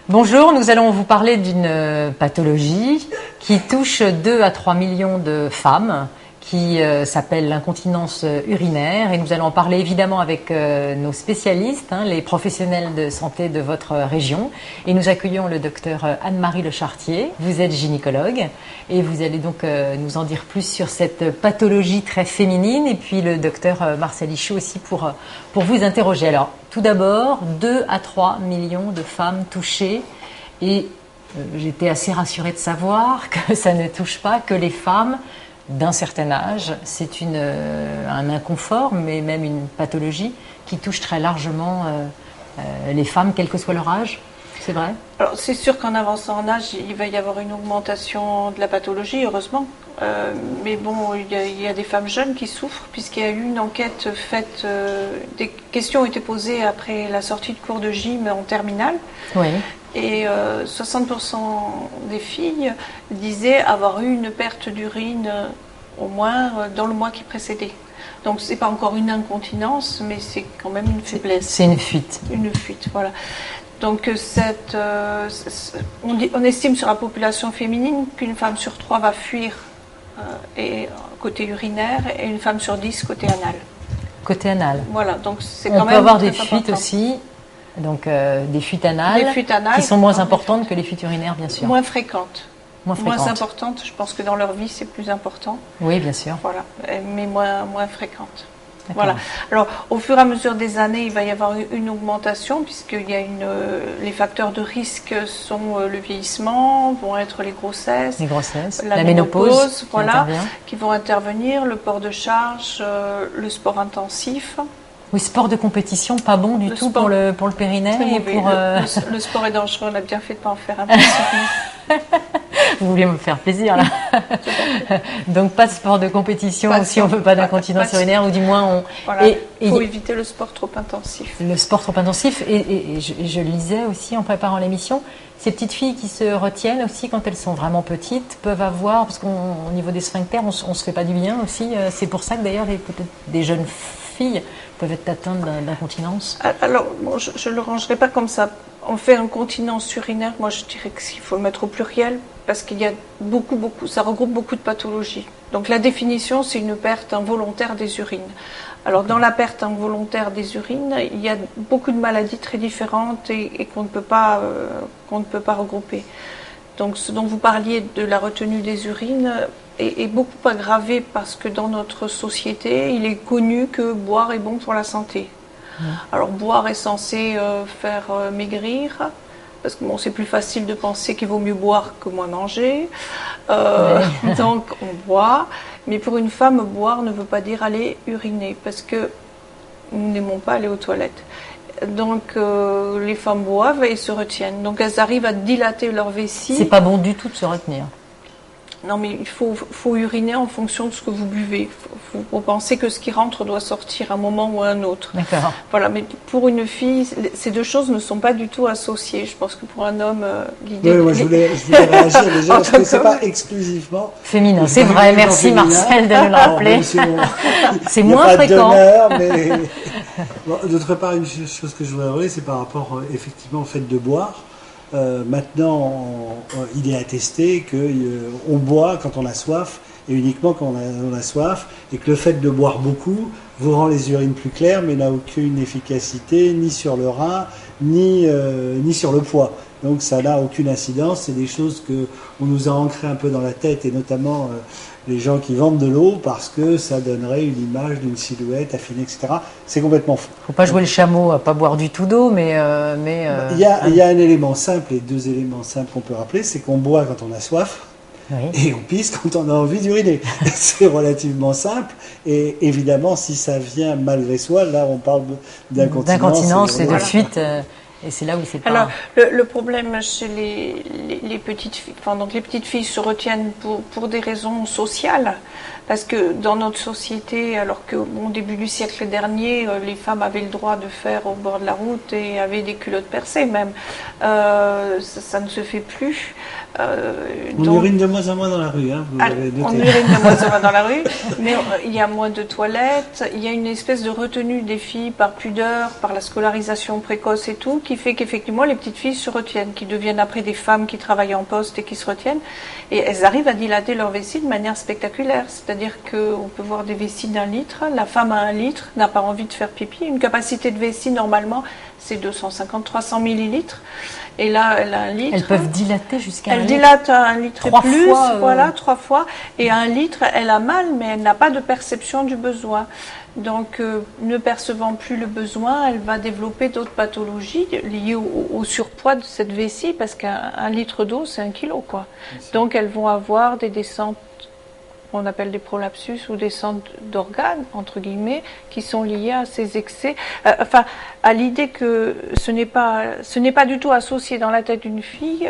Bonjour, nous allons vous parler d'une pathologie qui touche 2 à 3 millions de femmes, qui s'appelle l'incontinence urinaire, et nous allons en parler évidemment avec nos spécialistes, les professionnels de santé de votre région, et nous accueillons le docteur Anne-Marie Lechartier. Vous êtes gynécologue et vous allez donc nous en dire plus sur cette pathologie très féminine, et puis le docteur Marcel Ichou aussi pour vous interroger. Alors tout d'abord, 2 à 3 millions de femmes touchées, et j'étais assez rassurée de savoir que ça ne touche pas que les femmes d'un certain âge. C'est un inconfort, mais même une pathologie qui touche très largement les femmes, quel que soit leur âge. C'est vrai? Alors c'est sûr qu'en avançant en âge, il va y avoir une augmentation de la pathologie, heureusement. Mais bon, il y a des femmes jeunes qui souffrent, puisqu'il y a eu une enquête faite, des questions ont été posées après la sortie de cours de gym en terminale. Oui. Et 60% des filles disaient avoir eu une perte d'urine au moins dans le mois qui précédait. Donc c'est pas encore une incontinence, mais c'est quand même une faiblesse. C'est une fuite. Une fuite, voilà. Donc on estime sur la population féminine qu'une femme sur 3 va fuir côté urinaire, et une femme sur 10 côté anal. Côté anal. Voilà, donc c'est On quand peut même avoir des très fuites important. aussi, donc des fuites anales, qui sont moins importantes que les fuites urinaires, bien sûr. Moins fréquentes. Moins importantes, je pense que dans leur vie c'est plus important. Oui, bien sûr. Voilà, mais moins fréquentes. Voilà. Alors, au fur et à mesure des années, il va y avoir une augmentation, puisqu'il y a les facteurs de risque sont le vieillissement, vont être les grossesses, la ménopause voilà, qui vont intervenir, le port de charge, le sport intensif. Oui, sport de compétition, pas bon du tout pour le périnée. Et pour, le sport est dangereux, on a bien fait de ne pas en faire un peu. Vous voulez me faire plaisir là. Donc pas de sport de compétition si on ne veut pas d'incontinence urinaire, ou du moins il faut éviter le sport trop intensif. Le sport trop intensif, et je lisais aussi en préparant l'émission, ces petites filles qui se retiennent aussi quand elles sont vraiment petites peuvent avoir, parce qu'au niveau des sphincters, on se fait pas du bien aussi. C'est pour ça que d'ailleurs des jeunes filles peuvent être atteintes d'incontinence. Alors, bon, je ne le rangerai pas comme ça. On fait incontinence urinaire, moi je dirais qu'il faut le mettre au pluriel, parce qu'il y a ça regroupe beaucoup de pathologies. Donc la définition, c'est une perte involontaire des urines. Alors dans la perte involontaire des urines, il y a beaucoup de maladies très différentes et qu'on ne peut pas regrouper. Donc ce dont vous parliez de la retenue des urines est beaucoup aggravé, parce que dans notre société, il est connu que boire est bon pour la santé. Alors boire est censé faire maigrir, parce que bon, c'est plus facile de penser qu'il vaut mieux boire que moins manger. Donc on boit, mais pour une femme, boire ne veut pas dire aller uriner, parce que nous n'aimons pas aller aux toilettes. Donc les femmes boivent et se retiennent. Donc elles arrivent à dilater leur vessie. C'est pas bon du tout de se retenir. Non, mais il faut uriner en fonction de ce que vous buvez. Il faut penser que ce qui rentre doit sortir à un moment ou à un autre. D'accord. Voilà, mais pour une fille, ces deux choses ne sont pas du tout associées. Je pense que pour un homme, l'idée... Oui, moi je voulais réagir déjà, parce que c'est pas exclusivement... féminin, c'est vrai. Merci Marcel de nous le rappeler. C'est moins fréquent. Mais... Bon, d'autre part, une chose que je voudrais rappeler, c'est par rapport effectivement au fait de boire. Maintenant, il est attesté qu'on boit quand on a soif, et uniquement quand on a soif, et que le fait de boire beaucoup vous rend les urines plus claires, mais n'a aucune efficacité ni sur le rein, ni sur le poids. Donc ça n'a aucune incidence. C'est des choses qu'on nous a ancrées un peu dans la tête, et notamment les gens qui vendent de l'eau, parce que ça donnerait une image d'une silhouette affinée, etc. C'est complètement faux. Faut pas jouer le chameau à pas boire du tout d'eau, mais il y a un élément simple, et 2 éléments simples qu'on peut rappeler, c'est qu'on boit quand on a soif, et on pisse quand on a envie d'uriner. C'est relativement simple, et évidemment, si ça vient malgré soi, là on parle d'incontinence et de fuite. Et c'est là où c'est pas... Alors, le problème chez les petites filles, donc les petites filles se retiennent pour des raisons sociales, parce que dans notre société, alors qu'au début du siècle dernier, les femmes avaient le droit de faire au bord de la route et avaient des culottes percées même, ça ne se fait plus. On urine de moins en moins dans la rue, hein, vous avez noté. On urine de moins en moins dans la rue, mais il y a moins de toilettes, il y a une espèce de retenue des filles par pudeur, par la scolarisation précoce et tout, qui fait qu'effectivement les petites filles se retiennent, qui deviennent après des femmes qui travaillent en poste et qui se retiennent. Et elles arrivent à dilater leur vessie de manière spectaculaire. C'est-à-dire qu'on peut voir des vessies d'1 litre. La femme à 1 litre n'a pas envie de faire pipi. Une capacité de vessie, normalement, c'est 250-300 millilitres. Et là, elle a 1 litre. Elles peuvent dilater jusqu'à 1 litre. Elle dilate à 1 litre et 3 plus, fois, voilà, 3 fois. Et à 1 litre, elle a mal, mais elle n'a pas de perception du besoin. Donc, ne percevant plus le besoin, elle va développer d'autres pathologies liées au surpoids de cette vessie, parce qu'un litre d'eau, c'est 1 kilo, quoi. Donc, elles vont avoir des descentes, on appelle des prolapsus ou descentes d'organes, entre guillemets, qui sont liées à ces excès. Enfin, à l'idée que ce n'est pas du tout associé dans la tête d'une fille,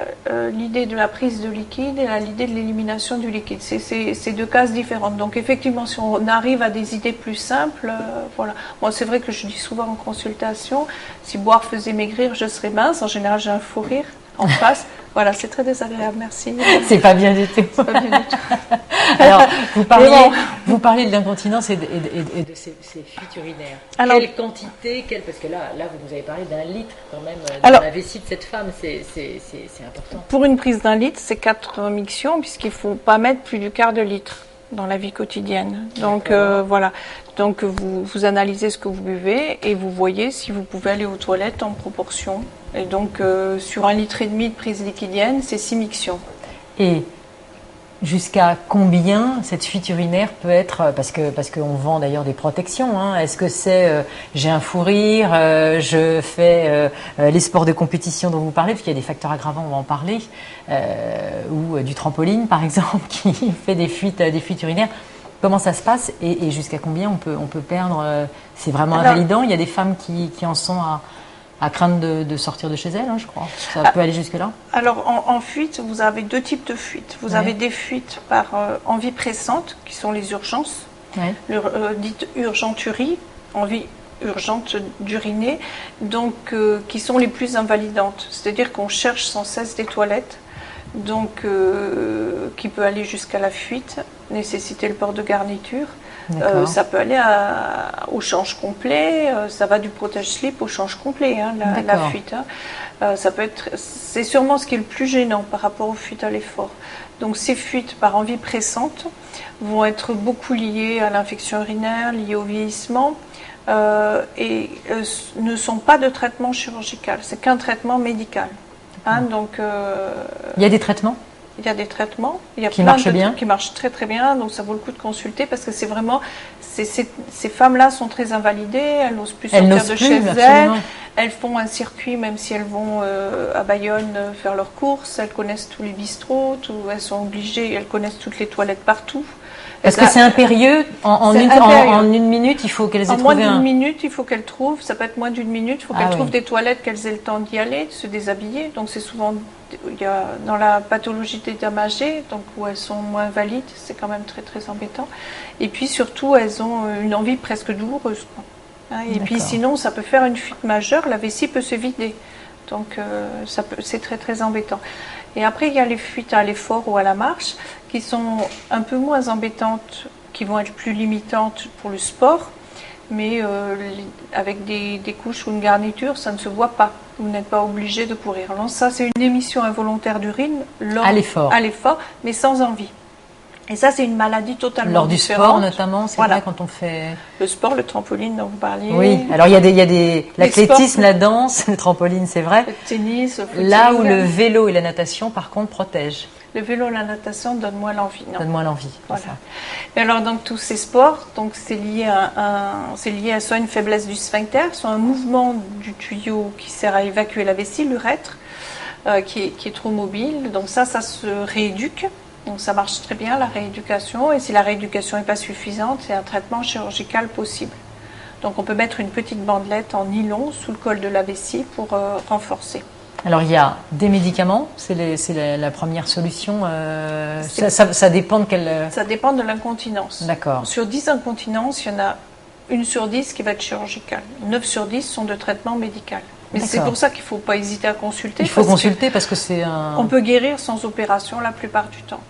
l'idée de la prise de liquide et l'idée de l'élimination du liquide. C'est 2 cases différentes. Donc, effectivement, si on arrive à des idées plus simples, voilà. Moi, c'est vrai que je dis souvent en consultation, si boire faisait maigrir, je serais mince. En général, j'ai un fou rire en face. Voilà, c'est très désagréable, merci. C'est pas bien du tout. C'est pas bien du tout. Alors, vous parlez de l'incontinence et de ces fuites urinaires. Alors, quelle quantité, parce que là, vous nous avez parlé d'1 litre quand même dans la vessie de cette femme, c'est important. Pour une prise d'1 litre, c'est 4 mictions, puisqu'il ne faut pas mettre plus du quart de litre dans la vie quotidienne. Donc voilà. Donc vous analysez ce que vous buvez et vous voyez si vous pouvez aller aux toilettes en proportion. Et donc sur 1,5 litre de prise liquidienne, c'est 6 mictions. Et jusqu'à combien cette fuite urinaire peut être, parce qu'on vend d'ailleurs des protections, hein. Est-ce que c'est j'ai un fou rire, je fais les sports de compétition dont vous parlez, parce qu'il y a des facteurs aggravants, on va en parler, ou du trampoline par exemple qui fait des fuites urinaires. Comment ça se passe et jusqu'à combien on peut perdre, c'est vraiment invalidant. Il y a des femmes qui en sont à craindre de sortir de chez elles, hein, je crois. Ça peut aller jusque-là. Alors, en fuite, vous avez 2 types de fuites. Vous avez des fuites par envie pressante, qui sont les urgences, dites urgenturies, envie urgente d'uriner, donc qui sont les plus invalidantes. C'est-à-dire qu'on cherche sans cesse des toilettes, donc qui peut aller jusqu'à la fuite, nécessiter le port de garniture. Ça peut aller au change complet, ça va du protège-slip au change complet, hein, la fuite. Hein. Ça peut être, c'est sûrement ce qui est le plus gênant par rapport aux fuites à l'effort. Donc ces fuites par envie pressante vont être beaucoup liées à l'infection urinaire, liées au vieillissement, et ne sont pas de traitement chirurgical, c'est qu'un traitement médical. Hein, donc, il y a des traitements ? Il y a des traitements, il y a qui marchent bien, qui marchent très très bien, donc ça vaut le coup de consulter parce que c'est vraiment, ces femmes-là sont très invalidées, elles n'osent plus sortir de chez elles, elles font un circuit même si elles vont à Bayonne faire leurs courses, elles connaissent tous les bistrots, elles sont obligées, elles connaissent toutes les toilettes partout. Parce que c'est impérieux, en 1 minute, il faut qu'elles aient trouvé En moins d'1 minute, il faut qu'elles trouvent, ça peut être moins d'1 minute, il faut qu'elles trouvent des toilettes, qu'elles aient le temps d'y aller, de se déshabiller. Donc c'est souvent, il y a, dans la pathologie dédamagée, donc où elles sont moins valides, c'est quand même très très embêtant. Et puis surtout, elles ont une envie presque douloureuse. Hein, et puis sinon, ça peut faire une fuite majeure, la vessie peut se vider. Donc c'est très très embêtant. Et après, il y a les fuites à l'effort ou à la marche qui sont un peu moins embêtantes, qui vont être plus limitantes pour le sport, mais avec des couches ou une garniture, ça ne se voit pas. Vous n'êtes pas obligé de courir. Alors ça, c'est une émission involontaire d'urine à l'effort, mais sans envie. Et ça, c'est une maladie totalement différente. Lors du sport, notamment, c'est vrai quand on fait... Le sport, le trampoline dont vous parliez. Oui, alors il y a l'athlétisme, la danse, le trampoline, c'est vrai. Le tennis, le footing. Là où le vélo et la natation, par contre, protègent. Le vélo et la natation donnent moins l'envie. Donnent moins l'envie, voilà. Ça. Et alors, donc, tous ces sports, donc, c'est lié à soit une faiblesse du sphincter, soit un mouvement du tuyau qui sert à évacuer la vessie, l'urètre, qui est trop mobile. Donc ça se rééduque. Donc ça marche très bien, la rééducation. Et si la rééducation n'est pas suffisante, c'est un traitement chirurgical possible. Donc on peut mettre une petite bandelette en nylon sous le col de la vessie pour renforcer. Alors il y a des médicaments, c'est la première solution. Ça dépend de quelle... Ça dépend de l'incontinence. D'accord. Sur 10 incontinences, il y en a 1 sur 10 qui va être chirurgicale. 9 sur 10 sont de traitement médical. Mais c'est pour ça qu'il ne faut pas hésiter à consulter. Il faut consulter parce que c'est un... On peut guérir sans opération la plupart du temps.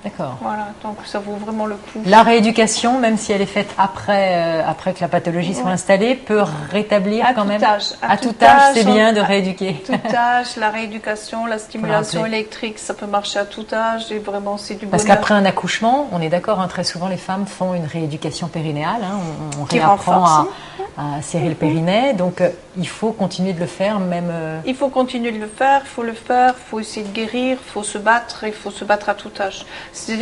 D'accord. Voilà, donc ça vaut vraiment le coup. La rééducation, même si elle est faite après que la pathologie soit installée, peut rétablir quand même. À tout âge, c'est bien de rééduquer. À tout âge, la rééducation, la stimulation électrique, ça peut marcher à tout âge et vraiment c'est du bonheur. Parce qu'après un accouchement, on est d'accord, hein, très souvent les femmes font une rééducation périnéale. Hein, on réapprend à serrer le périnée, donc il faut continuer de le faire même. Il faut continuer de le faire, il faut essayer de guérir, il faut se battre à tout âge. C'est-à-dire